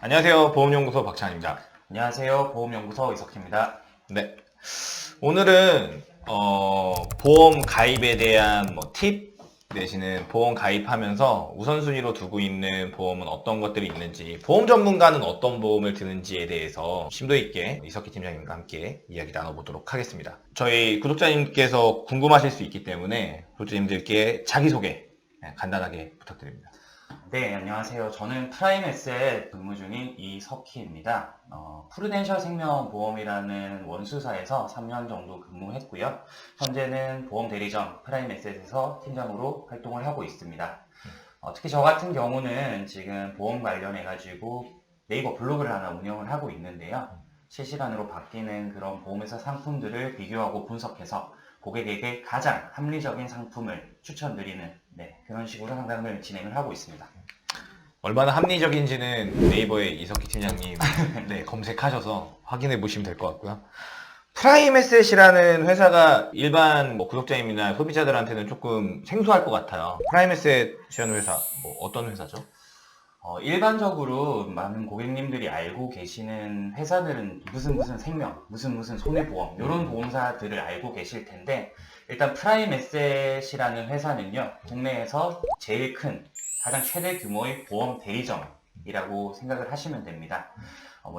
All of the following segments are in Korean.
안녕하세요. 보험연구소 박찬입니다. 안녕하세요. 보험연구소 이석희입니다. 네. 오늘은 보험 가입에 대한 팁 내지는 보험 가입하면서 우선순위로 두고 있는 보험은 어떤 것들이 있는지, 보험 전문가는 어떤 보험을 드는지에 대해서 심도 있게 이석희 팀장님과 함께 이야기 나눠보도록 하겠습니다. 저희 구독자님께서 궁금하실 수 있기 때문에 구독자님들께 자기소개 간단하게 부탁드립니다. 네, 안녕하세요. 저는 프라임에셋 근무 중인 이석희입니다. 프루덴셜 생명보험이라는 원수사에서 3년 정도 근무했고요. 현재는 보험 대리점 프라임에셋에서 팀장으로 활동을 하고 있습니다. 특히 저 같은 경우는 지금 보험 관련해가지고 네이버 블로그를 하나 운영을 하고 있는데요. 실시간으로 바뀌는 그런 보험회사 상품들을 비교하고 분석해서 고객에게 가장 합리적인 상품을 추천드리는 그런 식으로 상담을 진행을 하고 있습니다. 얼마나 합리적인지는 네이버에 이석희 팀장님 검색하셔서 확인해 보시면 될 것 같고요. 프라임에셋이라는 회사가 일반 구독자님이나 소비자들한테는 조금 생소할 것 같아요. 프라임에셋이라는 회사, 어떤 회사죠? 일반적으로 많은 고객님들이 알고 계시는 회사들은 무슨 생명, 무슨 손해보험 이런 보험사들을 알고 계실 텐데, 일단 프라임에셋이라는 회사는요, 국내에서 제일 큰 가장 최대 규모의 보험 대리점이라고 생각을 하시면 됩니다.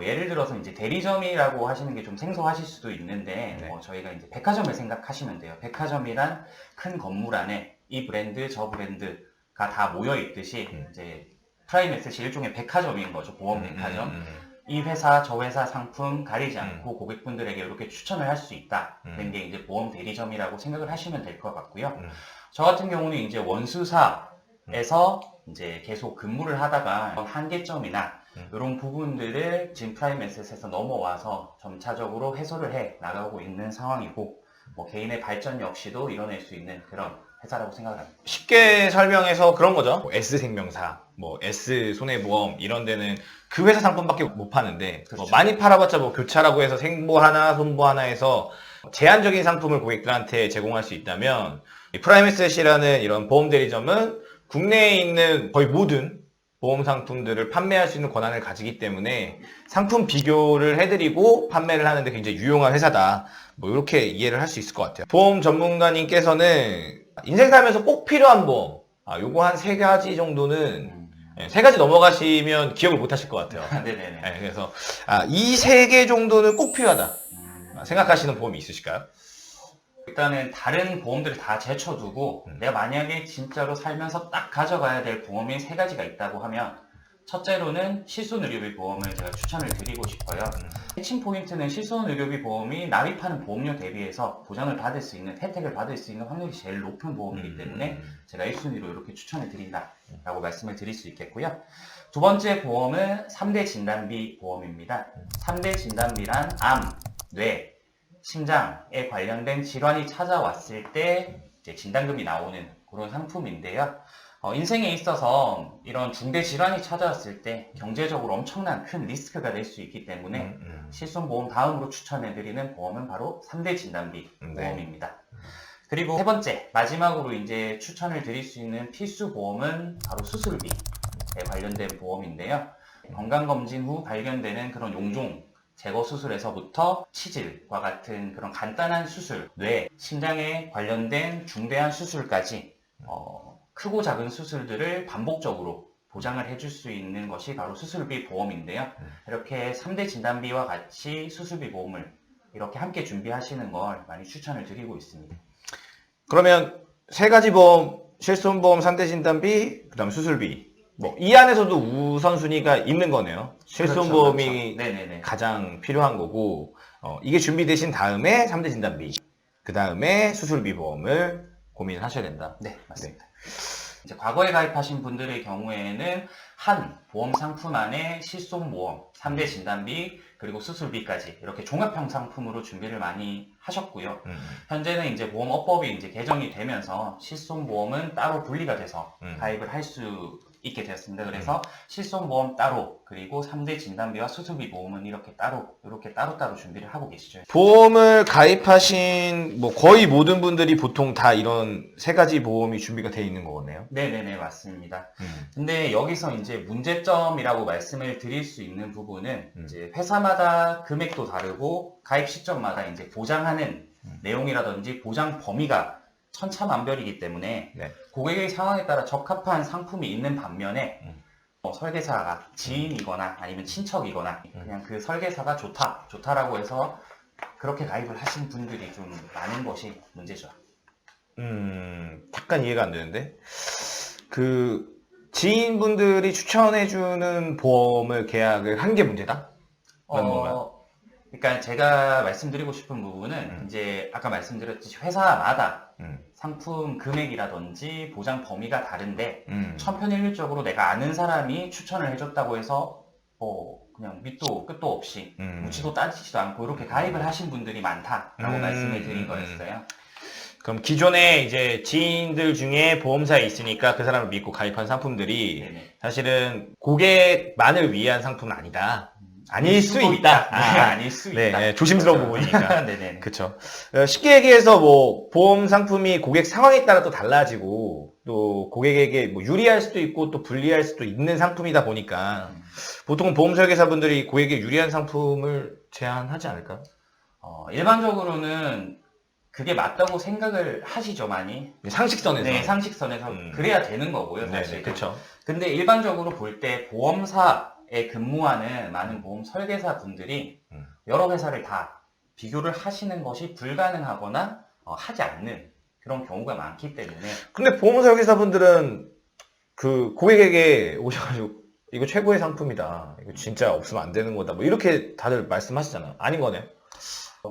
예를 들어서 이제 대리점이라고 하시는 게 좀 생소하실 수도 있는데, 저희가 이제 백화점을 생각하시면 돼요. 백화점이란 큰 건물 안에 이 브랜드, 저 브랜드가 다 모여 있듯이 이제 프라임에셋이 일종의 백화점인 거죠. 보험 백화점. 이 회사, 저 회사 상품 가리지 않고 고객분들에게 이렇게 추천을 할 수 있다는 게 이제 보험 대리점이라고 생각을 하시면 될 것 같고요. 저 같은 경우는 이제 원수사에서 이제 계속 근무를 하다가 한계점이나 이런 부분들을 지금 프라임에셋에서 넘어와서 점차적으로 해소를 해 나가고 있는 상황이고, 개인의 발전 역시도 이뤄낼 수 있는 그런 회사라고 생각합니다. 쉽게 설명해서 그런 거죠. S생명사, S손해보험 이런 데는 그 회사 상품밖에 못 파는데, 그렇죠. 많이 팔아봤자 교차라고 해서 생보 하나, 손보 하나 해서 제한적인 상품을 고객들한테 제공할 수 있다면, 이 프라임에셋이라는 이런 보험 대리점은 국내에 있는 거의 모든 보험 상품들을 판매할 수 있는 권한을 가지기 때문에 상품 비교를 해드리고 판매를 하는데 굉장히 유용한 회사다. 이렇게 이해를 할 수 있을 것 같아요. 보험 전문가님께서는 인생 살면서 꼭 필요한 보험, 요거 한 3가지 정도는, 3가지 넘어가시면 기억을 못 하실 것 같아요. 네네네. 그래서 이 3개 정도는 꼭 필요하다 생각하시는 보험이 있으실까요? 일단은 다른 보험들을 다 제쳐두고 내가 만약에 진짜로 살면서 딱 가져가야 될 보험이 3가지가 있다고 하면, 첫째로는 실손의료비 보험을 제가 추천을 드리고 싶어요. 핵심 포인트는 실손의료비 보험이 납입하는 보험료 대비해서 보장을 받을 수 있는, 혜택을 받을 수 있는 확률이 제일 높은 보험이기 때문에 제가 1순위로 이렇게 추천을 드린다라고 말씀을 드릴 수 있겠고요. 두 번째 보험은 3대 진단비 보험입니다. 3대 진단비란 암, 뇌, 심장에 관련된 질환이 찾아왔을 때 이제 진단금이 나오는 그런 상품인데요. 인생에 있어서 이런 중대 질환이 찾아왔을 때 경제적으로 엄청난 큰 리스크가 될 수 있기 때문에 실손보험 다음으로 추천해드리는 보험은 바로 3대 진단비 보험입니다. 그리고 세 번째, 마지막으로 이제 추천을 드릴 수 있는 필수 보험은 바로 수술비에 관련된 보험인데요. 건강검진 후 발견되는 그런 용종 제거 수술에서부터 치질과 같은 그런 간단한 수술, 뇌, 심장에 관련된 중대한 수술까지 크고 작은 수술들을 반복적으로 보장을 해줄 수 있는 것이 바로 수술비 보험인데요. 이렇게 3대 진단비와 같이 수술비 보험을 이렇게 함께 준비하시는 걸 많이 추천을 드리고 있습니다. 그러면 3가지 보험, 실손보험, 3대 진단비, 그 다음 수술비. 이 안에서도 우선순위가 있는 거네요. 실손보험이 그렇죠. 가장 필요한 거고, 이게 준비되신 다음에 3대 진단비, 그 다음에 수술비 보험을 고민을 하셔야 된다. 네, 맞습니다. 이제 과거에 가입하신 분들의 경우에는 한 보험 상품 안에 실손보험, 3대 진단비, 그리고 수술비까지 이렇게 종합형 상품으로 준비를 많이 하셨고요. 현재는 이제 보험업법이 이제 개정이 되면서 실손보험은 따로 분리가 돼서 가입을 할 수 있게 되었습니다. 그래서 실손보험 따로, 그리고 3대 진단비와 수술비 보험은 이렇게 따로따로 준비를 하고 계시죠. 보험을 가입하신 뭐 거의 모든 분들이 보통 다 이런 세 가지 보험이 준비가 돼 있는 거네요. 네네네, 맞습니다. 근데 여기서 이제 문제점이라고 말씀을 드릴 수 있는 부분은 이제 회사마다 금액도 다르고 가입 시점마다 이제 보장하는 내용이라든지 보장 범위가 천차만별이기 때문에 네. 고객의 상황에 따라 적합한 상품이 있는 반면에 설계사가 지인이거나 아니면 친척이거나 그냥 그 설계사가 좋다라고 해서 그렇게 가입을 하신 분들이 좀 많은 것이 문제죠. 약간 이해가 안 되는데 그 지인분들이 추천해주는 보험을 계약을 한 게 문제다? 그런 건가요? 그러니까 제가 말씀드리고 싶은 부분은 이제 아까 말씀드렸듯이 회사마다 상품 금액이라든지 보장 범위가 다른데 천편일률적으로 내가 아는 사람이 추천을 해줬다고 해서 그냥 밑도 끝도 없이 묻지도 따지지도 않고 이렇게 가입을 하신 분들이 많다라고 말씀을 드린 거였어요. 그럼 기존에 이제 지인들 중에 보험사에 있으니까 그 사람을 믿고 가입한 상품들이 네네. 사실은 고객만을 위한 상품은 아니다. 아닐 수 있다. 아닐 수 네, 있다. 네, 조심스러운 부분이니까. 네네. 그쵸. 쉽게 얘기해서 뭐 보험 상품이 고객 상황에 따라 또 달라지고 또 고객에게 뭐 유리할 수도 있고 또 불리할 수도 있는 상품이다 보니까 보통은 보험 설계사분들이 고객에게 유리한 상품을 제안하지 않을까요? 일반적으로는 그게 맞다고 생각을 하시죠, 많이. 상식선에서. 네, 상식선에서 그래야 되는 거고요, 사실. 네, 그렇죠. 근데 일반적으로 볼 때 보험사에 근무하는 많은 보험 설계사 분들이 여러 회사를 다 비교를 하시는 것이 불가능하거나 하지 않는 그런 경우가 많기 때문에. 근데 보험 설계사분들은 그 고객에게 오셔가지고 이거 최고의 상품이다. 이거 진짜 없으면 안 되는 거다. 뭐 이렇게 다들 말씀하시잖아요. 아닌 거네요.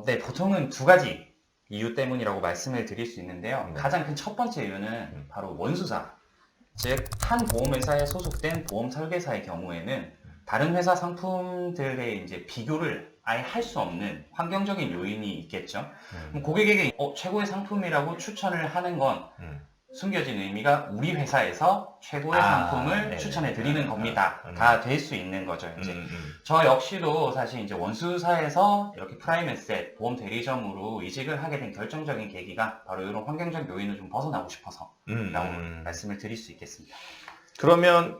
네, 보통은 두 가지 이유 때문이라고 말씀을 드릴 수 있는데요. 가장 큰 첫 번째 이유는 바로 원수사. 즉, 한 보험회사에 소속된 보험 설계사의 경우에는 다른 회사 상품들의 이제 비교를 아예 할 수 없는 환경적인 요인이 있겠죠. 그럼 고객에게 최고의 상품이라고 추천을 하는 건 숨겨진 의미가 우리 회사에서 최고의 상품을 네네. 추천해 드리는 겁니다. 가 될 수 있는 거죠. 이제 저 역시도 사실 이제 원수사에서 이렇게 프라임에셋 보험 대리점으로 이직을 하게 된 결정적인 계기가 바로 이런 환경적 요인을 좀 벗어나고 싶어서 라고 말씀을 드릴 수 있겠습니다. 그러면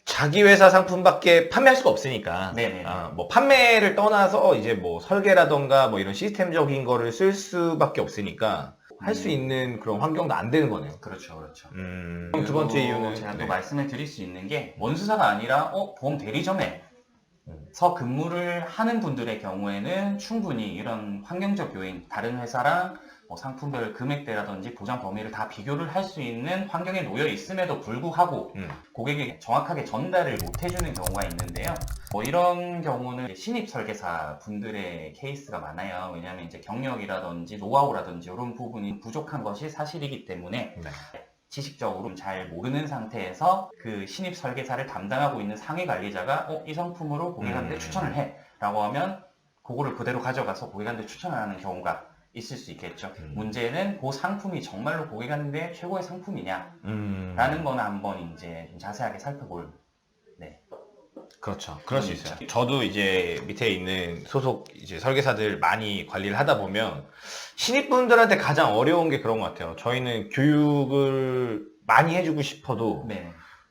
자기 회사 상품밖에 판매할 수가 없으니까. 네네. 뭐 판매를 떠나서 이제 뭐 설계라던가 뭐 이런 시스템적인 거를 쓸 수밖에 없으니까 할 수 있는 그런 환경도 안 되는 거네요. 그렇죠, 그렇죠. 그럼 두 번째 이유는 제가 또 말씀을 드릴 수 있는 게 원수사가 아니라 보험 대리점에서 근무를 하는 분들의 경우에는 충분히 이런 환경적 요인, 다른 회사랑 뭐 상품별 금액대라든지 보장 범위를 다 비교를 할 수 있는 환경에 놓여 있음에도 불구하고 고객에게 정확하게 전달을 못 해주는 경우가 있는데요. 뭐 이런 경우는 신입 설계사 분들의 케이스가 많아요. 왜냐하면 이제 경력이라든지 노하우라든지 이런 부분이 부족한 것이 사실이기 때문에 지식적으로 잘 모르는 상태에서 그 신입 설계사를 담당하고 있는 상위 관리자가 이 상품으로 고객한테 추천을 해 라고 하면 그거를 그대로 가져가서 고객한테 추천을 하는 경우가 있을 수 있겠죠. 문제는 그 상품이 정말로 고객한테 최고의 상품이냐 라는 거는 한번 이제 좀 자세하게 살펴볼. 그렇죠. 그럴 수 있어요. 저도 이제 밑에 있는 소속 이제 설계사들 많이 관리를 하다 보면 신입분들한테 가장 어려운 게 그런 것 같아요. 저희는 교육을 많이 해주고 싶어도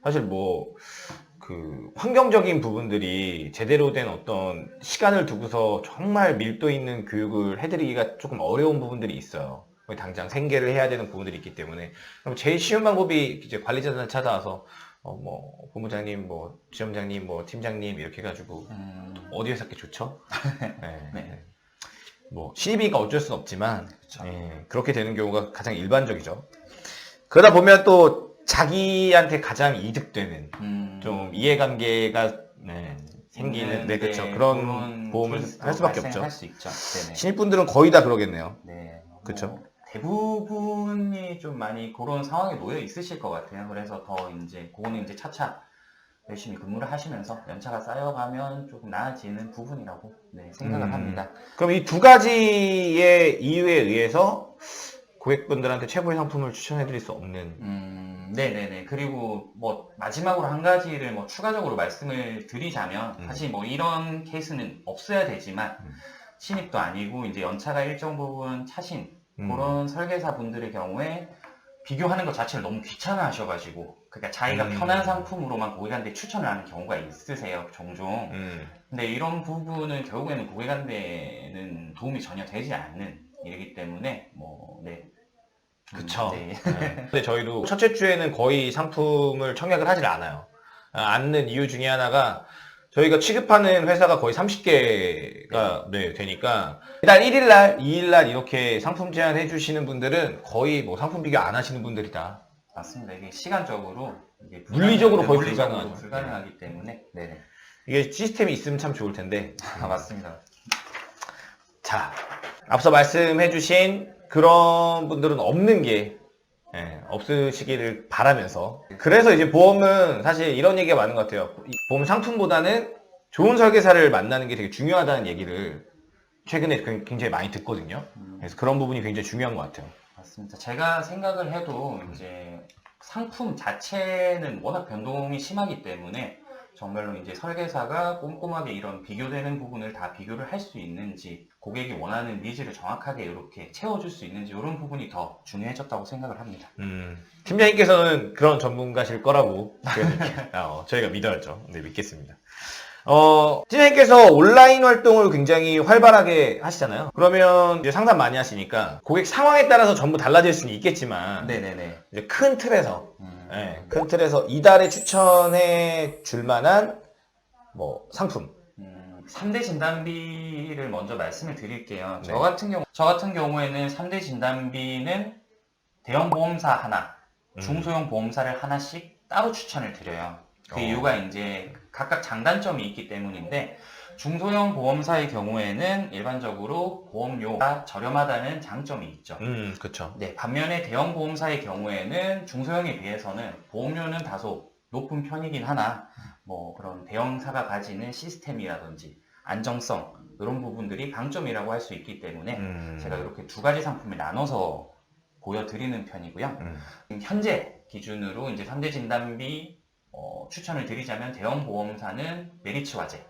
사실 뭐 그 환경적인 부분들이 제대로 된 어떤 시간을 두고서 정말 밀도 있는 교육을 해드리기가 조금 어려운 부분들이 있어요. 당장 생계를 해야 되는 부분들이 있기 때문에 그럼 제일 쉬운 방법이 이제 관리자들한테 찾아와서 뭐 본부장님, 뭐 지점장님, 뭐 팀장님 이렇게 해가지고 어디 회사 게 좋죠? 뭐 신입이니까 어쩔 수는 없지만 그렇게 되는 경우가 가장 일반적이죠. 그러다 보면 또 자기한테 가장 이득되는 좀 이해관계가 생기는 그렇죠. 그런 보험을 할 수밖에 없죠. 할 수 있죠. 신입분들은 거의 다 그러겠네요. 그렇죠. 대부분이 좀 많이 그런 상황에 놓여 있으실 것 같아요. 그래서 더 이제 그거는 이제 차차 열심히 근무를 하시면서 연차가 쌓여가면 조금 나아지는 부분이라고 생각을 합니다. 그럼 이 두 가지의 이유에 의해서 고객분들한테 최고의 상품을 추천해드릴 수 없는. 네네네. 그리고 뭐 마지막으로 한 가지를 뭐 추가적으로 말씀을 드리자면 사실 뭐 이런 케이스는 없어야 되지만 신입도 아니고 이제 연차가 일정 부분 차신 그런 설계사 분들의 경우에 비교하는 것 자체를 너무 귀찮아 하셔가지고 그러니까 자기가 편한 상품으로만 고객한테 추천을 하는 경우가 있으세요 종종. 근데 이런 부분은 결국에는 고객한테는 도움이 전혀 되지 않는 일이기 때문에 그쵸. 네. 근데 저희도 첫째 주에는 거의 상품을 청약을 하질 않아요. 않는 이유 중에 하나가 저희가 취급하는 회사가 거의 30개가 되니까 일단 1일날, 2일날 이렇게 상품 제안해 주시는 분들은 거의 뭐 상품 비교 안 하시는 분들이다. 맞습니다. 이게 시간적으로 이게 물리적으로 거의 물리적으로 불가능하죠. 불가능하기 때문에 네네. 이게 시스템이 있으면 참 좋을 텐데. 맞습니다. 자, 앞서 말씀해 주신 그런 분들은 없는 게 없으시기를 바라면서 그래서 이제 보험은 사실 이런 얘기가 많은 것 같아요. 보험 상품보다는 좋은 설계사를 만나는 게 되게 중요하다는 얘기를 최근에 굉장히 많이 듣거든요. 그래서 그런 부분이 굉장히 중요한 것 같아요. 맞습니다. 제가 생각을 해도 이제 상품 자체는 워낙 변동이 심하기 때문에 정말로 이제 설계사가 꼼꼼하게 이런 비교되는 부분을 다 비교를 할 수 있는지 고객이 원하는 니즈를 정확하게 이렇게 채워줄 수 있는지 이런 부분이 더 중요해졌다고 생각을 합니다. 팀장님께서는 그런 전문가실 거라고 저희가 믿어야죠. 네, 믿겠습니다. 팀장님께서 온라인 활동을 굉장히 활발하게 하시잖아요. 그러면 이제 상담 많이 하시니까 고객 상황에 따라서 전부 달라질 수는 있겠지만 네네네. 이제 큰 틀에서 이달에 추천해 줄 만한 뭐 상품. 3대 진단비를 먼저 말씀을 드릴게요. 네. 저 같은 경우에는 3대 진단비는 대형 보험사 하나, 중소형 보험사를 하나씩 따로 추천을 드려요. 그 이유가 이제 각각 장단점이 있기 때문인데 중소형 보험사의 경우에는 일반적으로 보험료가 저렴하다는 장점이 있죠. 그렇죠. 네, 반면에 대형 보험사의 경우에는 중소형에 비해서는 보험료는 다소 높은 편이긴 하나 뭐 그런 대형사가 가지는 시스템이라든지 안정성 이런 부분들이 강점이라고 할 수 있기 때문에 제가 이렇게 두 가지 상품을 나눠서 보여드리는 편이고요. 현재 기준으로 이제 3대 진단비 추천을 드리자면 대형 보험사는 메리츠화재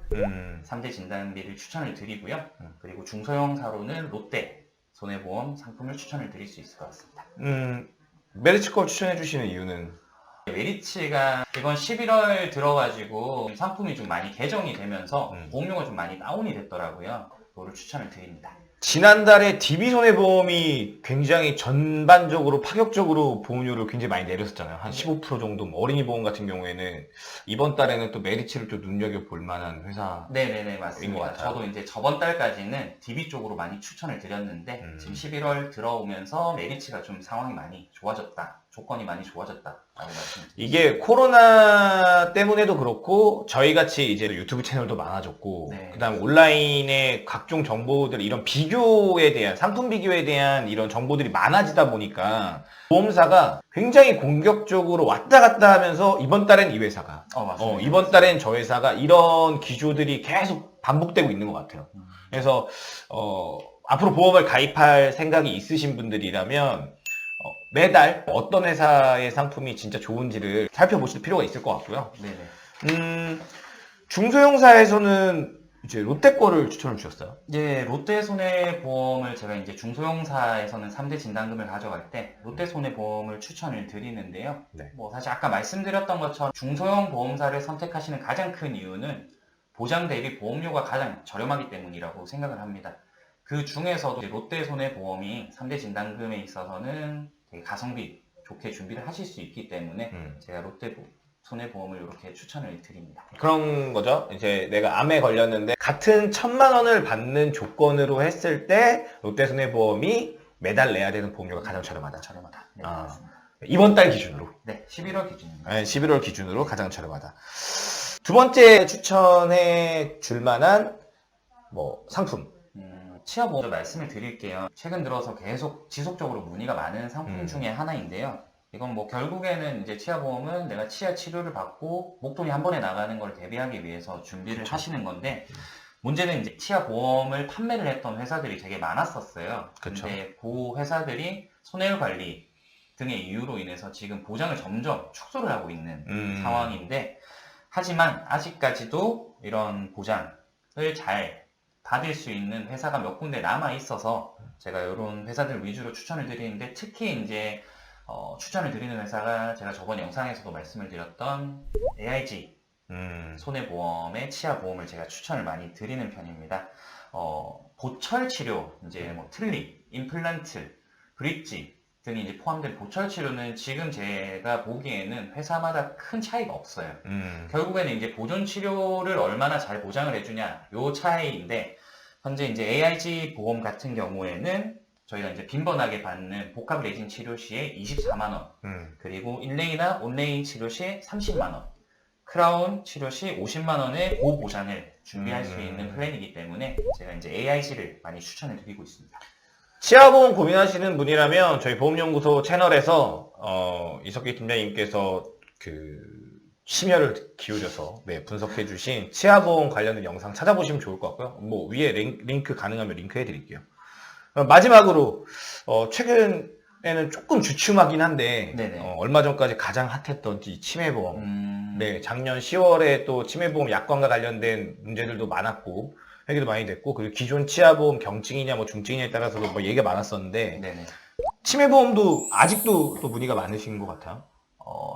3대 진단비를 추천을 드리고요. 그리고 중소형사로는 롯데 손해보험 상품을 추천을 드릴 수 있을 것 같습니다. 메리츠 걸 추천해 주시는 이유는? 메리츠가 이번 11월 들어가지고 상품이 좀 많이 개정이 되면서 보험료가 좀 많이 다운이 됐더라고요. 그거를 추천을 드립니다. 지난달에 DB손해보험이 굉장히 전반적으로 파격적으로 보험료를 굉장히 많이 내렸었잖아요. 한 15% 정도. 뭐 어린이 보험 같은 경우에는 이번 달에는 또 메리츠를 좀 눈여겨볼 만한 회사. 네네네, 맞습니다. 저도 이제 저번 달까지는 DB 쪽으로 많이 추천을 드렸는데 지금 11월 들어오면서 메리츠가 좀 상황이 많이 좋아졌다. 조건이 많이 좋아졌다라고 말씀드립니다. 이게 코로나 때문에도 그렇고 저희같이 이제 유튜브 채널도 많아졌고 네. 그다음 온라인의 각종 정보들 이런 비교에 대한 상품 비교에 대한 이런 정보들이 많아지다 보니까 보험사가 굉장히 공격적으로 왔다 갔다 하면서 이번 달엔 이 회사가 맞습니다. 이번 달엔 저 회사가 이런 기조들이 계속 반복되고 있는 것 같아요. 그래서 앞으로 보험을 가입할 생각이 있으신 분들이라면 매달 어떤 회사의 상품이 진짜 좋은지를 살펴보실 필요가 있을 것 같고요. 네네. 중소형사에서는 이제 롯데 거를 추천을 주셨어요. 예, 롯데 손해보험을 제가 이제 중소형사에서는 3대 진단금을 가져갈 때 롯데 손해보험을 추천을 드리는데요. 네. 뭐 사실 아까 말씀드렸던 것처럼 중소형 보험사를 선택하시는 가장 큰 이유는 보장 대비 보험료가 가장 저렴하기 때문이라고 생각을 합니다. 그 중에서도 롯데 손해보험이 3대 진단금에 있어서는 되게 가성비 좋게 준비를 하실 수 있기 때문에 제가 롯데 손해보험을 이렇게 추천을 드립니다. 그런 거죠. 이제 내가 암에 걸렸는데 같은 1,000만 원을 받는 조건으로 했을 때 롯데 손해보험이 매달 내야 되는 보험료가 가장 저렴하다. 네, 맞습니다. 이번 달 기준으로. 네, 11월 기준입니다. 네, 11월 기준으로 가장 저렴하다. 두 번째 추천해 줄 만한 뭐 상품. 치아보험 말씀을 드릴게요. 최근 들어서 계속 지속적으로 문의가 많은 상품 중에 하나인데요. 이건 뭐 결국에는 이제 치아보험은 내가 치아 치료를 받고 목돈이 한 번에 나가는 걸 대비하기 위해서 준비를 그쵸. 하시는 건데, 문제는 이제 치아보험을 판매를 했던 회사들이 되게 많았었어요. 그쵸. 근데 그 회사들이 손해율 관리 등의 이유로 인해서 지금 보장을 점점 축소를 하고 있는 상황인데, 하지만 아직까지도 이런 보장을 잘 받을 수 있는 회사가 몇 군데 남아 있어서 제가 이런 회사들 위주로 추천을 드리는데, 특히 이제 추천을 드리는 회사가 제가 저번 영상에서도 말씀을 드렸던 AIG 손해보험의 치아보험을 제가 추천을 많이 드리는 편입니다. 보철 치료, 이제 뭐 틀니, 임플란트, 브릿지 등이 이제 포함된 보철 치료는 지금 제가 보기에는 회사마다 큰 차이가 없어요. 결국에는 이제 보존 치료를 얼마나 잘 보장을 해주냐, 요 차이인데, 현재 이제 AIG 보험 같은 경우에는 저희가 이제 빈번하게 받는 복합 레진 치료 시에 24만원, 그리고 인레이나 온레인 치료 시에 30만원, 크라운 치료 시 50만원의 보호보장을 준비할 수 있는 플랜이기 때문에 제가 이제 AIG를 많이 추천을 드리고 있습니다. 치아보험 고민하시는 분이라면 저희 보험연구소 채널에서 이석기 팀장님께서 그 심혈을 기울여서 분석해 주신 치아보험 관련된 영상 찾아보시면 좋을 것 같고요. 뭐 위에 링크 가능하면 링크해 드릴게요. 마지막으로 최근에는 조금 주춤하긴 한데 얼마 전까지 가장 핫했던 이 치매보험. 네, 작년 10월에 또 치매보험 약관과 관련된 문제들도 많았고 얘기도 많이 됐고, 그리고 기존 치아보험 경증이냐 뭐 중증이냐에 따라서도 뭐 얘기가 많았었는데, 네네. 치매보험도 아직도 또 문의가 많으신 것 같아요.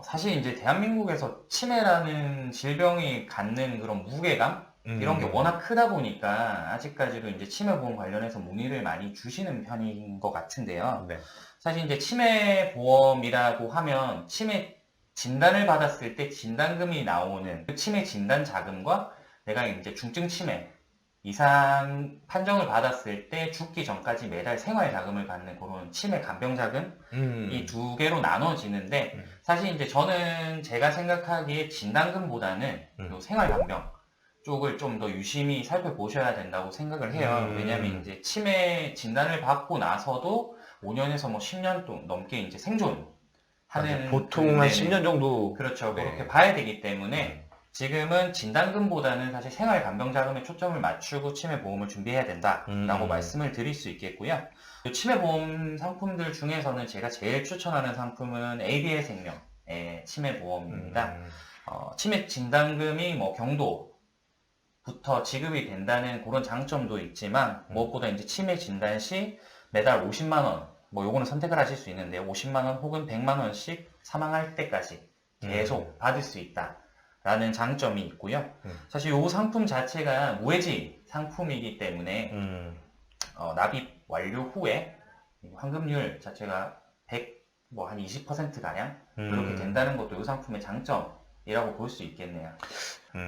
사실 이제 대한민국에서 치매라는 질병이 갖는 그런 무게감? 이런 게 워낙 크다 보니까 아직까지도 이제 치매보험 관련해서 문의를 많이 주시는 편인 것 같은데요. 네. 사실 이제 치매보험이라고 하면 치매 진단을 받았을 때 진단금이 나오는 그 치매 진단 자금과 내가 이제 중증 치매 이상 판정을 받았을 때 죽기 전까지 매달 생활 자금을 받는 그런 치매 간병 자금 이 두 개로 나눠지는데, 사실 이제 저는 제가 생각하기에 진단금보다는 요 생활 간병 쪽을 좀 더 유심히 살펴보셔야 된다고 생각을 해요. 왜냐하면 이제 치매 진단을 받고 나서도 5년에서 뭐 10년 넘게 이제 생존하는, 보통 한 10년 정도. 그렇죠. 네. 그렇게 봐야 되기 때문에 지금은 진단금보다는 사실 생활 간병 자금에 초점을 맞추고 치매 보험을 준비해야 된다라고 말씀을 드릴 수 있겠고요. 치매 보험 상품들 중에서는 제가 제일 추천하는 상품은 ABL 생명의 치매 보험입니다. 치매 진단금이 뭐 경도부터 지급이 된다는 그런 장점도 있지만, 무엇보다 이제 치매 진단 시 매달 50만 원, 뭐 요거는 선택을 하실 수 있는데 50만 원 혹은 100만 원씩 사망할 때까지 계속 받을 수 있다. 라는 장점이 있고요. 사실 이 상품 자체가 무해지 상품이기 때문에 납입 완료 후에 환급률 자체가 100, 뭐 한 20%가량 그렇게 된다는 것도 이 상품의 장점이라고 볼 수 있겠네요.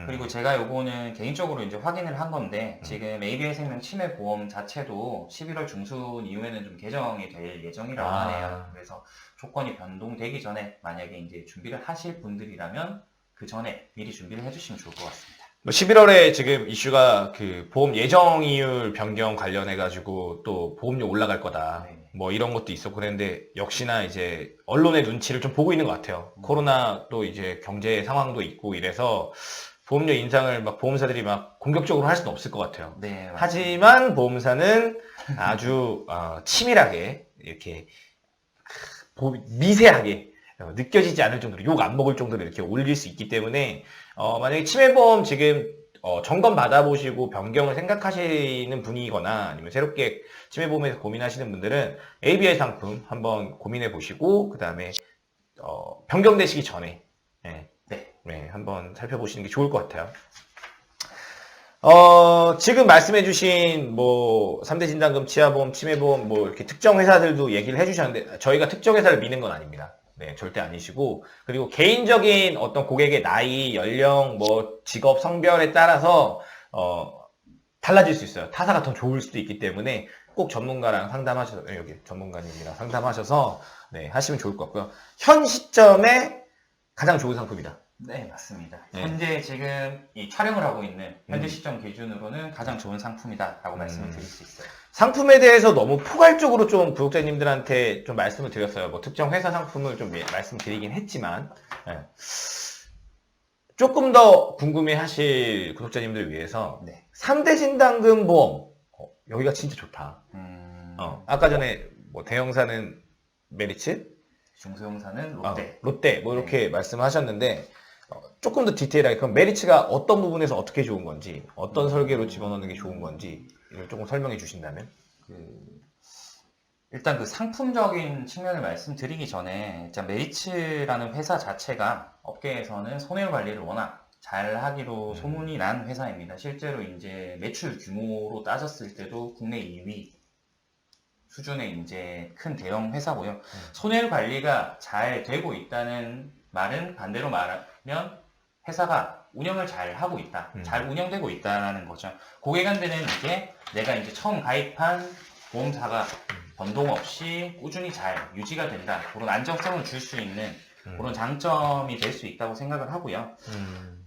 그리고 제가 요거는 개인적으로 이제 확인을 한 건데, 지금 ABL 생명 치매 보험 자체도 11월 중순 이후에는 좀 개정이 될 예정이라고 하네요. 그래서 조건이 변동되기 전에 만약에 이제 준비를 하실 분들이라면 그 전에 미리 준비를 해주시면 좋을 것 같습니다. 11월에 지금 이슈가 그 보험 예정이율 변경 관련해가지고 또 보험료 올라갈 거다. 뭐 이런 것도 있었고 그랬는데, 역시나 이제 언론의 눈치를 좀 보고 있는 것 같아요. 코로나 또 이제 경제 상황도 있고 이래서 보험료 인상을 막 보험사들이 막 공격적으로 할 수는 없을 것 같아요. 네, 하지만 보험사는 아주 치밀하게 이렇게 미세하게 느껴지지 않을 정도로, 욕 안 먹을 정도로 이렇게 올릴 수 있기 때문에 만약에 치매보험 지금 점검 받아보시고 변경을 생각하시는 분이거나 아니면 새롭게 치매보험에서 고민하시는 분들은 ABI 상품 한번 고민해 보시고 그 다음에 변경되시기 전에 한번 살펴보시는 게 좋을 것 같아요. 지금 말씀해주신 뭐 3대 진단금, 치아보험, 치매보험 뭐 이렇게 특정 회사들도 얘기를 해주셨는데, 저희가 특정 회사를 미는 건 아닙니다. 네, 절대 아니시고, 그리고 개인적인 어떤 고객의 나이, 연령, 뭐 직업, 성별에 따라서 달라질 수 있어요. 타사가 더 좋을 수도 있기 때문에 꼭 전문가랑 상담하셔서, 여기 전문가님이랑 상담하셔서 하시면 좋을 것 같고요. 현 시점에 가장 좋은 상품이다. 네, 맞습니다. 네. 현재 지금 이 촬영을 하고 있는 현재 시점 기준으로는 가장 좋은 상품이다라고 말씀을 드릴 수 있어요. 상품에 대해서 너무 포괄적으로 좀 구독자님들한테 좀 말씀을 드렸어요. 뭐 특정 회사 상품을 좀 말씀드리긴 했지만, 예. 조금 더 궁금해 하실 구독자님들 위해서, 네. 3대 진단금 보험, 여기가 진짜 좋다. 아까 전에 뭐 대형사는 메리츠, 중소형사는 롯데. 롯데, 뭐 이렇게 말씀하셨는데, 조금 더 디테일하게, 그럼 메리츠가 어떤 부분에서 어떻게 좋은 건지, 어떤 설계로 집어넣는 게 좋은 건지, 이걸 조금 설명해 주신다면? 일단 그 상품적인 측면을 말씀드리기 전에 일단 메리츠라는 회사 자체가 업계에서는 손해율 관리를 워낙 잘 하기로 소문이 난 회사입니다. 실제로 이제 매출 규모로 따졌을 때도 국내 2위 수준의 이제 큰 대형 회사고요. 손해율 관리가 잘 되고 있다는 말은 반대로 말하면 회사가 운영을 잘 하고 있다. 잘 운영되고 있다는 거죠. 고객한테는 이게 내가 이제 처음 가입한 보험사가 변동 없이 꾸준히 잘 유지가 된다. 그런 안정성을 줄 수 있는 그런 장점이 될 수 있다고 생각을 하고요.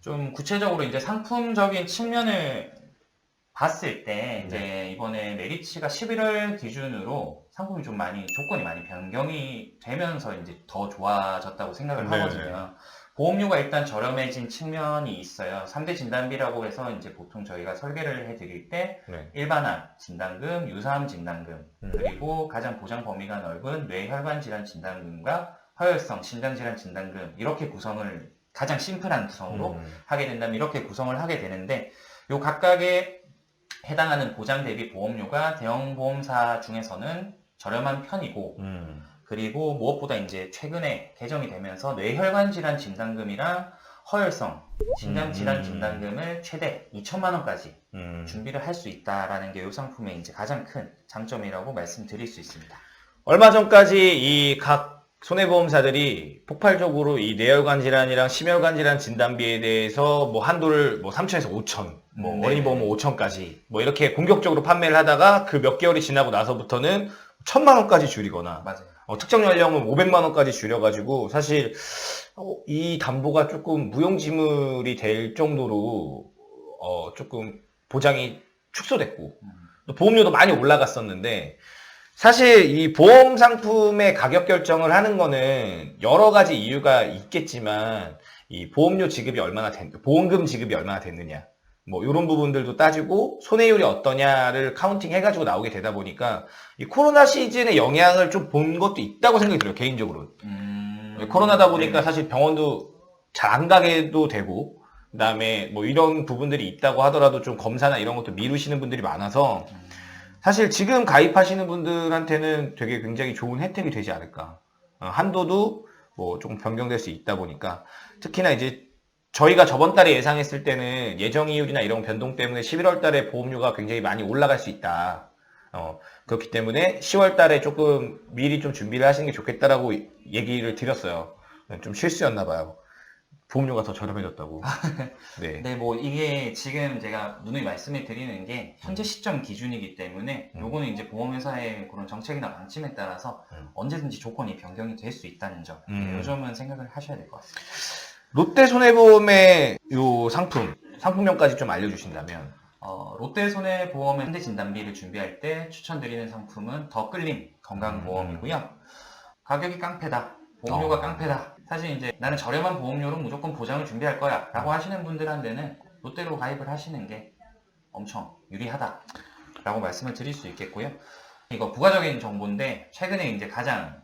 좀 구체적으로 이제 상품적인 측면을 봤을 때 이제 이번에 메리츠가 11월 기준으로 상품이 좀 많이 조건이 많이 변경이 되면서 이제 더 좋아졌다고 생각을 하거든요. 보험료가 일단 저렴해진 측면이 있어요. 3대 진단비라고 해서 이제 보통 저희가 설계를 해드릴 때 일반암 진단금, 유사암 진단금, 그리고 가장 보장 범위가 넓은 뇌혈관 질환 진단금과 허혈성 심장 질환 진단금 이렇게 구성을 가장 심플한 구성으로 하게 된다면 이렇게 구성을 하게 되는데 요 각각의 해당하는 보장 대비 보험료가 대형 보험사 중에서는 저렴한 편이고 그리고 무엇보다 이제 최근에 개정이 되면서 뇌혈관 질환 진단금이랑 허혈성 심장 질환 진단금을 최대 2천만 원까지 준비를 할 수 있다라는 게 이 상품의 이제 가장 큰 장점이라고 말씀드릴 수 있습니다. 얼마 전까지 이 각 손해보험사들이 폭발적으로 이 뇌혈관 질환이랑 심혈관 질환 진단비에 대해서 뭐 한도를 뭐 3천에서 5천, 뭐 어린이 보험은 5천까지 뭐 이렇게 공격적으로 판매를 하다가 그 몇 개월이 지나고 나서부터는 1,000만 원까지 줄이거나 맞아요. 특정 연령은 500만 원까지 줄여가지고 사실 이 담보가 조금 무용지물이 될 정도로 조금 보장이 축소됐고 또 보험료도 많이 올라갔었는데 사실 이 보험 상품의 가격 결정을 하는 거는 여러 가지 이유가 있겠지만 이 보험료 지급이 얼마나 보험금 지급이 얼마나 됐느냐 뭐 이런 부분들도 따지고 손해율이 어떠냐를 카운팅 해가지고 나오게 되다 보니까 이 코로나 시즌의 영향을 좀 본 것도 있다고 생각이 들어요 개인적으로. 코로나다 보니까 사실 병원도 잘 안 가게도 되고 그다음에 뭐 이런 부분들이 있다고 하더라도 좀 검사나 이런 것도 미루시는 분들이 많아서 사실 지금 가입하시는 분들한테는 되게 굉장히 좋은 혜택이 되지 않을까. 한도도 뭐 조금 변경될 수 있다 보니까 특히나 이제 저희가 저번 달에 예상했을 때는 예정이율이나 이런 변동 때문에 11월 달에 보험료가 굉장히 많이 올라갈 수 있다. 그렇기 때문에 10월 달에 조금 미리 좀 준비를 하시는 게 좋겠다라고 얘기를 드렸어요. 좀 실수였나 봐요. 보험료가 더 저렴해졌다고. 네. 네, 뭐 이게 지금 제가 누누이 말씀을 드리는 게 현재 시점 기준이기 때문에 요거는 이제 보험회사의 그런 정책이나 방침에 따라서 언제든지 조건이 변경이 될 수 있다는 점. 요 점은 생각을 하셔야 될 것 같습니다. 롯데 손해보험의 요 상품명까지 좀 알려주신다면. 롯데 손해보험의 현대 진단비를 준비할 때 추천드리는 상품은 더 끌림 건강보험이고요. 가격이 깡패다. 보험료가 깡패다. 사실 이제 나는 저렴한 보험료로 무조건 보장을 준비할 거야 라고 하시는 분들한테는 롯데로 가입을 하시는 게 엄청 유리하다 라고 말씀을 드릴 수 있겠고요. 이거 부가적인 정보인데 최근에 이제 가장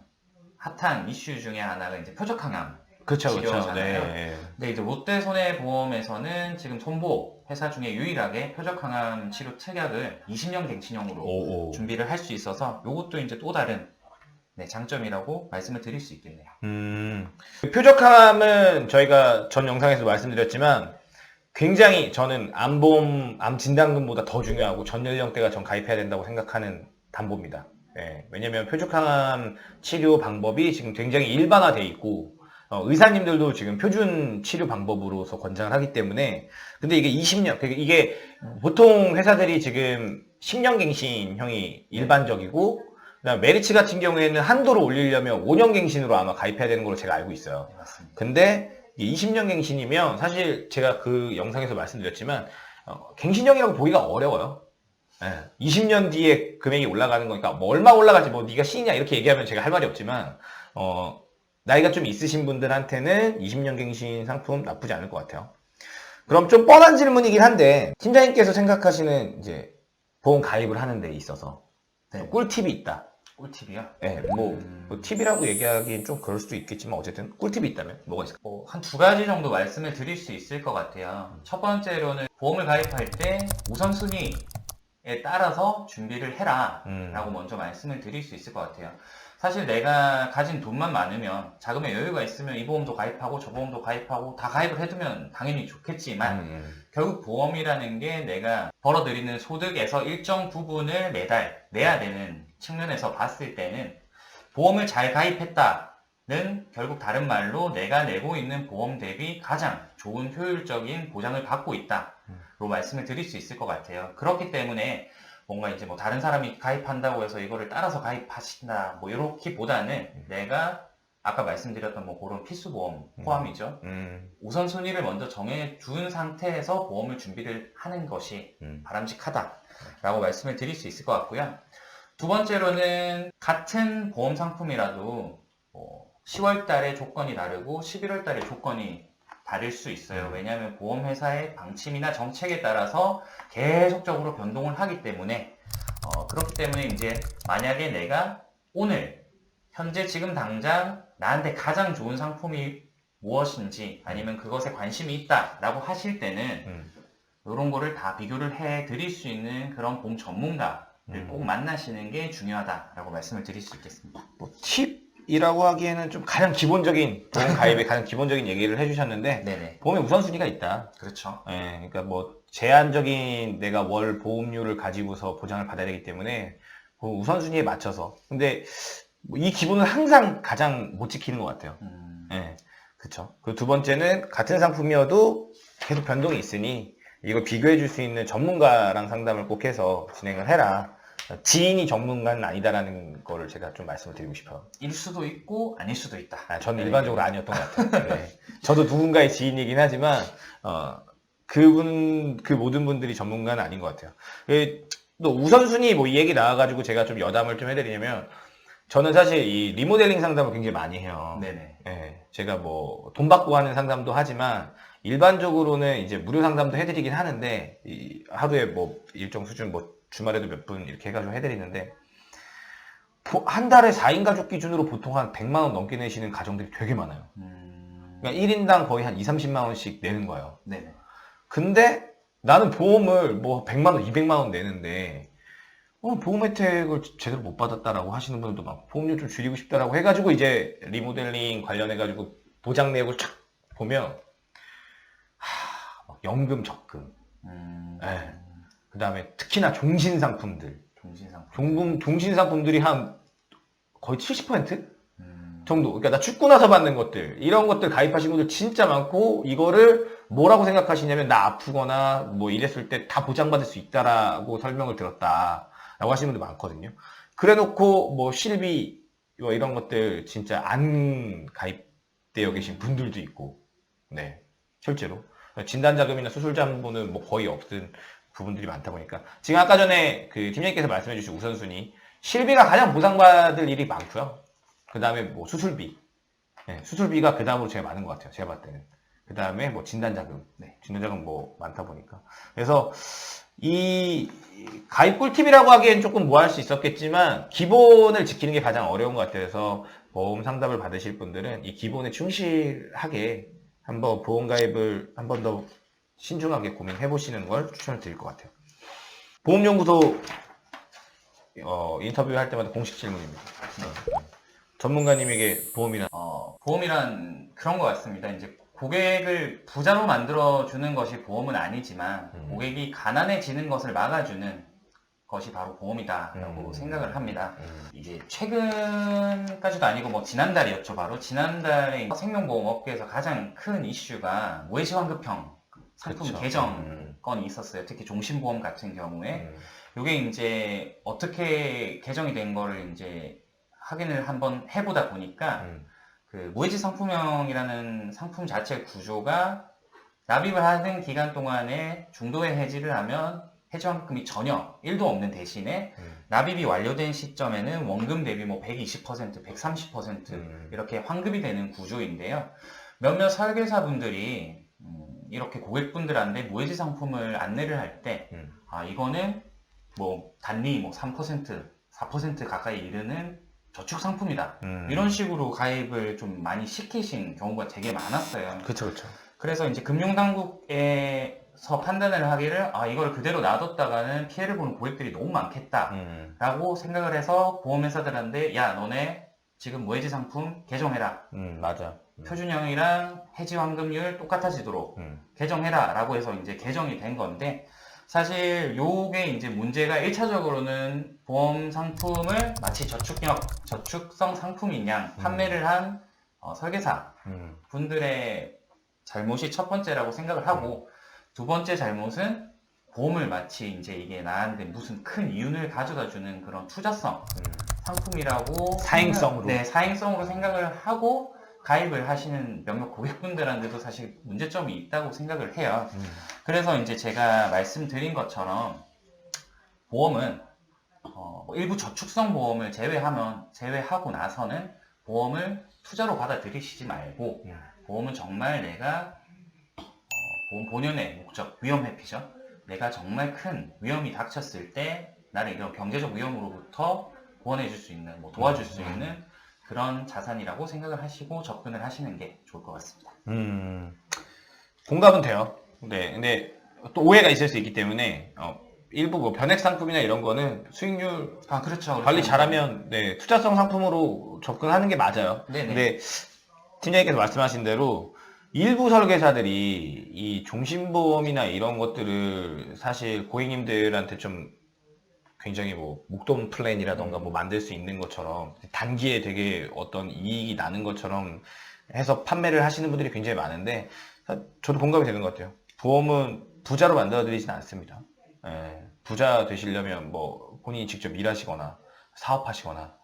핫한 이슈 중에 하나가 이제 표적항암 치료잖아요. 네. 근데 이제 롯데 손해보험에서는 지금 손보 회사 중에 유일하게 표적항암 치료 특약을 20년 갱신형으로 준비를 할 수 있어서 이것도 이제 또 다른 장점이라고 말씀을 드릴 수 있겠네요. 표적항암은 저희가 전 영상에서 말씀드렸지만 굉장히 저는 암 진단금보다 더 중요하고 전 연령대가 전 가입해야 된다고 생각하는 담보입니다. 네, 왜냐면 표적항암 치료 방법이 지금 굉장히 일반화되어 있고 의사님들도 지금 표준 치료 방법으로서 권장을 하기 때문에 근데 이게 20년 이게 보통 회사들이 지금 10년 갱신형이 일반적이고 그다음 메리츠 같은 경우에는 한도를 올리려면 5년 갱신으로 아마 가입해야 되는 걸로 제가 알고 있어요. 네, 맞습니다. 근데 이게 20년 갱신이면 사실 제가 그 영상에서 말씀드렸지만 갱신형이라고 보기가 어려워요. 20년 뒤에 금액이 올라가는 거니까 뭐 얼마 올라가지 뭐 네가 신이냐 이렇게 얘기하면 제가 할 말이 없지만 나이가 좀 있으신 분들한테는 20년 갱신 상품 나쁘지 않을 것 같아요. 그럼 좀 뻔한 질문이긴 한데 팀장님께서 생각하시는 이제 보험 가입을 하는 데 있어서 네. 꿀팁이 있다. 꿀팁이요? 네, 뭐 팁이라고 얘기하기는 좀 그럴 수도 있겠지만 어쨌든 꿀팁이 있다면 뭐가 있을까요? 한 두 가지 정도 말씀을 드릴 수 있을 것 같아요. 첫 번째로는 보험을 가입할 때 우선순위에 따라서 준비를 해라 라고 먼저 말씀을 드릴 수 있을 것 같아요. 사실 내가 가진 돈만 많으면 자금의 여유가 있으면 이 보험도 가입하고 저 보험도 가입하고 다 가입을 해두면 당연히 좋겠지만 결국 보험이라는 게 내가 벌어들이는 소득에서 일정 부분을 매달 내야 되는 측면에서 봤을 때는 보험을 잘 가입했다는 결국 다른 말로 내가 내고 있는 보험 대비 가장 좋은 효율적인 보장을 받고 있다로 말씀을 드릴 수 있을 것 같아요. 그렇기 때문에 뭔가 이제 뭐 다른 사람이 가입한다고 해서 이거를 따라서 가입하신다 뭐 이렇기보다는 내가 아까 말씀드렸던 뭐 그런 필수보험 포함이죠. 우선순위를 먼저 정해둔 상태에서 보험을 준비를 하는 것이 바람직하다라고 말씀을 드릴 수 있을 것 같고요. 두 번째로는 같은 보험 상품이라도 10월 달에 조건이 다르고 11월 달에 조건이 다를 수 있어요. 왜냐하면 보험회사의 방침이나 정책에 따라서 계속적으로 변동을 하기 때문에 그렇기 때문에 이제 만약에 내가 오늘 현재 지금 당장 나한테 가장 좋은 상품이 무엇인지 아니면 그것에 관심이 있다라고 하실 때는 이런 거를 다 비교를 해 드릴 수 있는 그런 보험 전문가를 꼭 만나시는 게 중요하다라고 말씀을 드릴 수 있겠습니다. 뭐 팁이라고 하기에는 좀 가장 기본적인 보험 가입의 가장 기본적인 얘기를 해주셨는데 네네. 보험에 우선순위가 있다. 그렇죠. 그러니까 뭐 제한적인 내가 월 보험료를 가지고서 보장을 받아야 되기 때문에 우선순위에 맞춰서 근데 이 기본은 항상 가장 못 지키는 것 같아요. 그렇죠. 그리고 두 번째는 같은 상품이어도 계속 변동이 있으니 이걸 비교해 줄 수 있는 전문가랑 상담을 꼭 해서 진행을 해라. 지인이 전문가는 아니다라는 거를 제가 좀 말씀을 드리고 싶어요. 일 수도 있고 아닐 수도 있다. 저는 일반적으로 아니었던 것 같아요. 네. 저도 누군가의 지인이긴 하지만 그 모든 분들이 전문가는 아닌 것 같아요. 또 우선순위 뭐 이 얘기 나와가지고 제가 좀 여담을 좀 해드리냐면 저는 사실 이 리모델링 상담을 굉장히 많이 해요. 네네. 제가 뭐 돈 받고 하는 상담도 하지만 일반적으로는 이제 무료 상담도 해드리긴 하는데 하루에 뭐 일정 수준 뭐 주말에도 몇 분 이렇게 해가지고 해드리는데 한 달에 4인 가족 기준으로 보통 한 100만 원 넘게 내시는 가정들이 되게 많아요. 그러니까 1인당 거의 한 2, 30만 원씩 내는 거예요. 네네. 근데 나는 보험을 뭐 100만 원, 200만 원 내는데 보험 혜택을 제대로 못 받았다라고 하시는 분들도 많고 보험료 좀 줄이고 싶다라고 해가지고 이제 리모델링 관련해가지고 보장 내역을 쫙 보면 막 연금 적금 그 다음에 특히나 종신상품들 종신상품들이 한 거의 70% 정도 그러니까 나 죽고 나서 받는 것들 이런 것들 가입하신 분들 진짜 많고 이거를 뭐라고 생각하시냐면 나 아프거나 뭐 이랬을 때 다 보장받을 수 있다라고 설명을 들었다 라고 하시는 분들 많거든요. 그래 놓고 뭐 실비 뭐 이런 것들 진짜 안 가입되어 계신 분들도 있고 네 실제로 진단자금이나 수술자금보는 뭐 거의 없는 부분들이 많다 보니까 지금 아까 전에 그 팀장님께서 말씀해 주신 우선순위 실비가 가장 보상받을 일이 많고요. 그 다음에 뭐 수술비 수술비가 그 다음으로 제일 많은 것 같아요. 제가 봤을 때는 그 다음에 뭐 진단자금 진단자금 뭐 많다 보니까 그래서 이 가입 꿀팁이라고 하기엔 조금 뭐 할 수 있었겠지만 기본을 지키는 게 가장 어려운 것 같아서 보험 상담을 받으실 분들은 이 기본에 충실하게 한번 보험 가입을 한 번 더 신중하게 고민해 보시는 걸 추천을 드릴 것 같아요. 보험연구소 인터뷰할 때마다 공식 질문입니다. 전문가님에게 보험이란 보험이란 그런 것 같습니다. 이제 고객을 부자로 만들어주는 것이 보험은 아니지만 고객이 가난해지는 것을 막아주는 것이 바로 보험이다라고 생각을 합니다. 이게 최근까지도 아니고 뭐 지난달이었죠. 바로 지난달에 생명보험 업계에서 가장 큰 이슈가 무해지환급형 상품 그쵸. 개정건이 있었어요. 특히 종신보험 같은 경우에 이게 이제 어떻게 개정이 된 거를 이제 확인을 한번 해보다 보니까 그 무해지 상품형이라는 상품 자체 구조가 납입을 하는 기간 동안에 중도에 해지를 하면 해지환급금이 전혀 1도 없는 대신에 납입이 완료된 시점에는 원금 대비 뭐 120%, 130% 이렇게 환급이 되는 구조인데요. 몇몇 설계사분들이 이렇게 고객분들한테 무해지 상품을 안내를 할 때 이거는 뭐 단리 뭐 3%, 4% 가까이 이르는 저축 상품이다. 이런 식으로 가입을 좀 많이 시키신 경우가 되게 많았어요. 그쵸, 그쵸. 그래서 이제 금융당국에서 판단을 하기를 이걸 그대로 놔뒀다가는 피해를 보는 고객들이 너무 많겠다라고 생각을 해서 보험회사들한테 야 너네 지금 무해지 상품 개정해라. 맞아. 표준형이랑 해지 환급률 똑같아지도록 개정해라 라고 해서 이제 개정이 된 건데 사실 요게 이제 문제가 1차적으로는 보험 상품을 마치 저축성 상품인 양 판매를 한 설계사 분들의 잘못이 첫 번째라고 생각을 하고 두 번째 잘못은 보험을 마치 이제 이게 나한테 무슨 큰 이윤을 가져다 주는 그런 투자성 상품이라고 사행성으로. 네, 사행성으로 생각을 하고 가입을 하시는 몇몇 고객분들한테도 사실 문제점이 있다고 생각을 해요. 그래서 이제 제가 말씀드린 것처럼 보험은 일부 저축성 보험을 제외하고 나서는 보험을 투자로 받아들이시지 말고 보험은 정말 내가 보험 본연의 목적, 위험 회피죠. 내가 정말 큰 위험이 닥쳤을 때 나를 이런 경제적 위험으로부터 구원해 줄 수 있는, 뭐 도와줄 수 있는 그런 자산이라고 생각을 하시고 접근을 하시는 게 좋을 것 같습니다. 공감은 돼요. 네, 근데 또 오해가 있을 수 있기 때문에 일부 뭐 변액 상품이나 이런 거는 수익률 그렇죠. 관리 잘하면 네, 투자성 상품으로 접근하는 게 맞아요. 네네. 근데 팀장님께서 말씀하신 대로 일부 설계사들이 이 종신보험이나 이런 것들을 사실 고객님들한테 좀 굉장히 뭐 목돈 플랜이라던가 뭐 만들 수 있는 것처럼 단기에 되게 어떤 이익이 나는 것처럼 해서 판매를 하시는 분들이 굉장히 많은데 저도 공감이 되는 것 같아요. 보험은 부자로 만들어 드리진 않습니다. 예, 부자 되시려면 뭐 본인이 직접 일하시거나 사업하시거나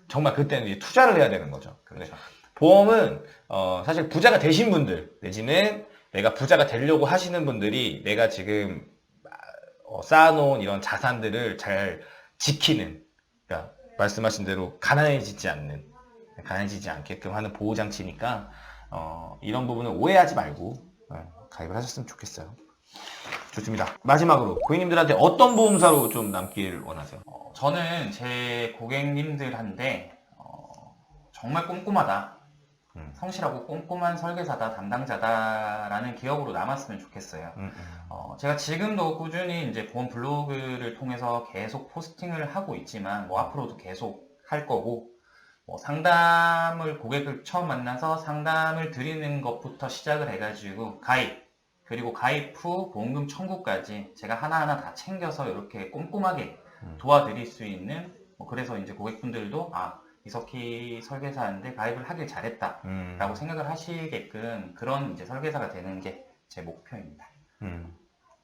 정말 그때는 이제 투자를 해야 되는 거죠. 그렇죠. 보험은 사실 부자가 되신 분들 내지는 내가 부자가 되려고 하시는 분들이 내가 지금 쌓아놓은 이런 자산들을 잘 지키는, 그러니까 말씀하신 대로 가난해지지 않게끔 하는 보호장치니까 이런 부분을 오해하지 말고 가입을 하셨으면 좋겠어요. 좋습니다. 마지막으로 고객님들한테 어떤 보험사로 좀 남길 원하세요? 저는 제 고객님들한테 정말 꼼꼼하다, 성실하고 꼼꼼한 설계사다, 담당자다라는 기억으로 남았으면 좋겠어요. 제가 지금도 꾸준히 이제 보험 블로그를 통해서 계속 포스팅을 하고 있지만 뭐 앞으로도 계속 할 거고 뭐 상담을 고객을 처음 만나서 상담을 드리는 것부터 시작을 해가지고 그리고 가입 후 보험금 청구까지 제가 하나하나 다 챙겨서 이렇게 꼼꼼하게 도와드릴 수 있는 그래서 이제 고객분들도 이석희 설계사인데 가입을 하길 잘했다 라고 생각을 하시게끔 그런 이제 설계사가 되는 게 제 목표입니다.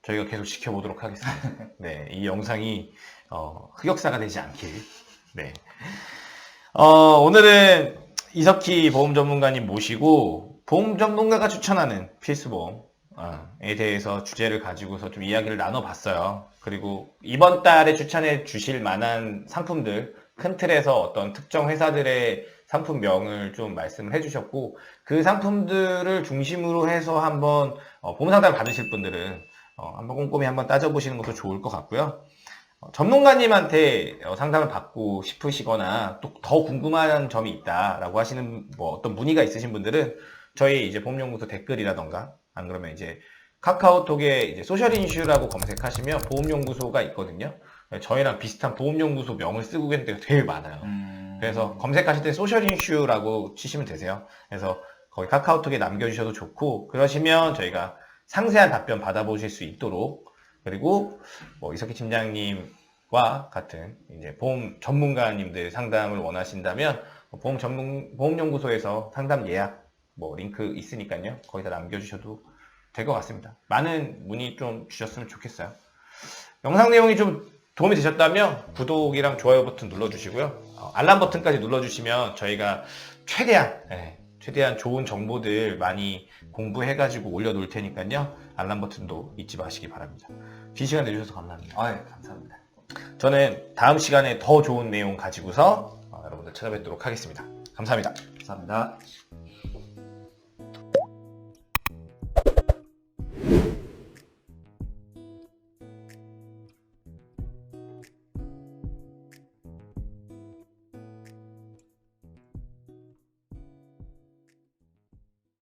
저희가 계속 지켜보도록 하겠습니다. 네, 이 영상이 흑역사가 되지 않길. 네. 오늘은 이석희 보험 전문가님 모시고 보험 전문가가 추천하는 필수보험에 대해서 주제를 가지고서 좀 이야기를 나눠봤어요. 그리고 이번 달에 추천해 주실 만한 상품들, 큰 틀에서 어떤 특정 회사들의 상품명을 좀 말씀을 해주셨고 그 상품들을 중심으로 해서 한번 보험 상담 받으실 분들은 한번 꼼꼼히 한번 따져보시는 것도 좋을 것 같고요. 전문가님한테 상담을 받고 싶으시거나 또 더 궁금한 점이 있다라고 하시는 뭐 어떤 문의가 있으신 분들은 저희 이제 보험연구소 댓글이라던가 안 그러면 이제 카카오톡에 이제 소셜인슈라고 검색하시면 보험연구소가 있거든요. 저희랑 비슷한 보험연구소 명을 쓰고 계신 데가 되게 많아요. 그래서 검색하실 때 소셜인슈라고 치시면 되세요. 그래서 거기 카카오톡에 남겨주셔도 좋고 그러시면 저희가 상세한 답변 받아보실 수 있도록 그리고 뭐 이석희 팀장님과 같은 이제 보험 전문가님들 상담을 원하신다면 보험연구소에서 상담 예약 뭐 링크 있으니까요. 거기다 남겨주셔도 될 것 같습니다. 많은 문의 좀 주셨으면 좋겠어요. 영상 내용이 좀 도움이 되셨다면 구독이랑 좋아요 버튼 눌러주시고요. 알람 버튼까지 눌러주시면 저희가 최대한 좋은 정보들 많이 공부해가지고 올려놓을 테니까요. 알람 버튼도 잊지 마시기 바랍니다. 긴 시간 내주셔서 감사합니다. 감사합니다. 저는 다음 시간에 더 좋은 내용 가지고서 여러분들 찾아뵙도록 하겠습니다. 감사합니다. 감사합니다.